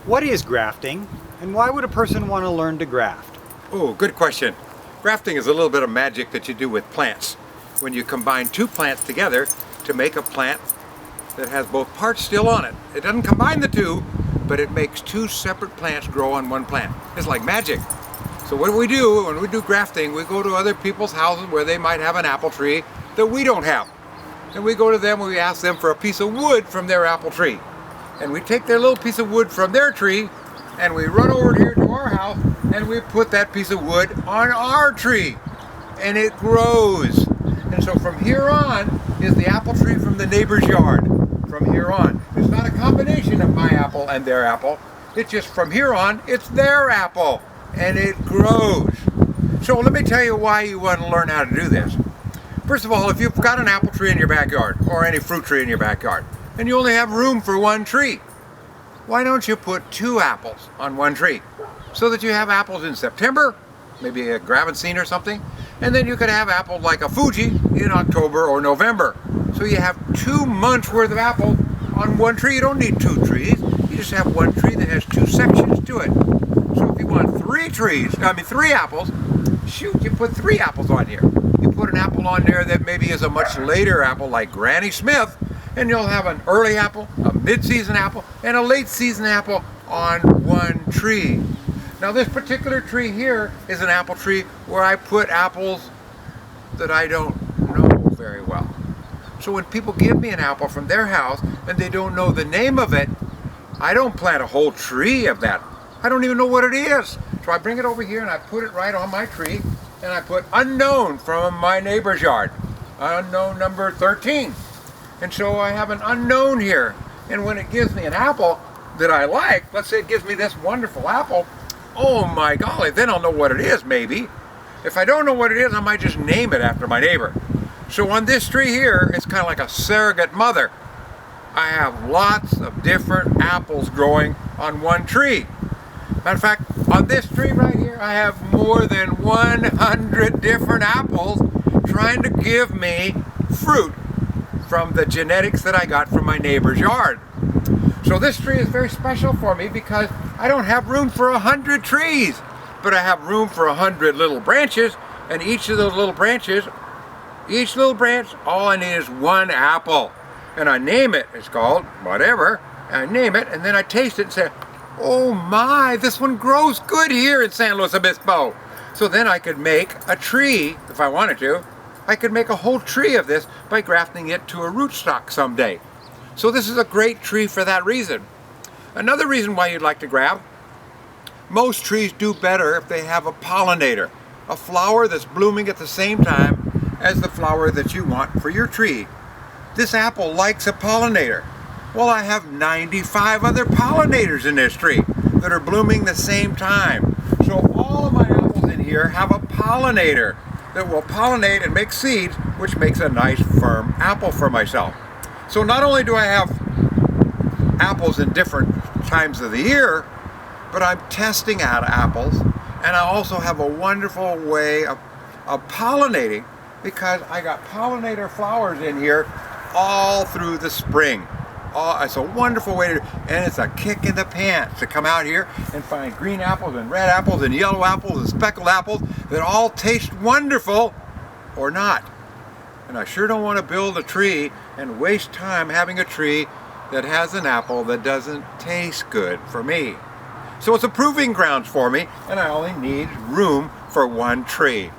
What is grafting, and why would a person want to learn to graft? Oh, good question. Grafting is a little bit of magic that you do with plants. When you combine two plants together to make a plant that has both parts still on it. It doesn't combine the two, but it makes two separate plants grow on one plant. It's like magic. So what do? When we do grafting, we go to other people's houses where they might have an apple tree that we don't have. And we go to them and we ask them for a piece of wood from their apple tree. And we take their little piece of wood from their tree and we run over here to our house and we put that piece of wood on our tree. And it grows. And so from here on is the apple tree from the neighbor's yard. From here on. It's not a combination of my apple and their apple. It's just from here on, it's their apple. And it grows. So let me tell you why you want to learn how to do this. First of all, if you've got an apple tree in your backyard, or any fruit tree in your backyard, and you only have room for one tree, why don't you put two apples on one tree? So that you have apples in September, maybe a Graft or something, and then you could have apples like a Fuji in October or November. So you have 2 months worth of apples on one tree. You don't need two trees. You just have one tree that has two sections to it. So if you want three apples, shoot, you put 3 apples on here. You put an apple on there that maybe is a much later apple like Granny Smith, and you'll have an early apple, a mid-season apple, and a late-season apple on one tree. Now this particular tree here is an apple tree where I put apples that I don't know very well. So when people give me an apple from their house and they don't know the name of it, I don't plant a whole tree of that. I don't even know what it is. So I bring it over here and I put it right on my tree and I put unknown from my neighbor's yard. Unknown number 13. And so I have an unknown here. And when it gives me an apple that I like, let's say it gives me this wonderful apple, oh my golly, then I'll know what it is maybe. If I don't know what it is, I might just name it after my neighbor. So on this tree here, it's kind of like a surrogate mother. I have lots of different apples growing on one tree. Matter of fact, on this tree right here, I have more than 100 different apples trying to give me fruit from the genetics that I got from my neighbor's yard. So this tree is very special for me because I don't have room for 100 trees, but I have room for 100 little branches, and each of those little branches, each little branch, all I need is one apple. And I name it, it's called whatever, and I name it, and then I taste it and say, oh my, this one grows good here in San Luis Obispo. So then I could make a tree, if I wanted to. I could make a whole tree of this by grafting it to a rootstock someday. So this is a great tree for that reason. Another reason why you'd like to graft, most trees do better if they have a pollinator, a flower that's blooming at the same time as the flower that you want for your tree. This apple likes a pollinator. Well, I have 95 other pollinators in this tree that are blooming the same time. So all of my apples in here have a pollinator that will pollinate and make seeds, which makes a nice firm apple for myself. So not only do I have apples in different times of the year, but I'm testing out apples, and I also have a wonderful way of pollinating because I got pollinator flowers in here all through the spring. It's a wonderful way to, and it's a kick in the pants to come out here and find green apples and red apples and yellow apples and speckled apples that all taste wonderful or not. And I sure don't want to build a tree and waste time having a tree that has an apple that doesn't taste good for me. So it's a proving grounds for me, and I only need room for one tree.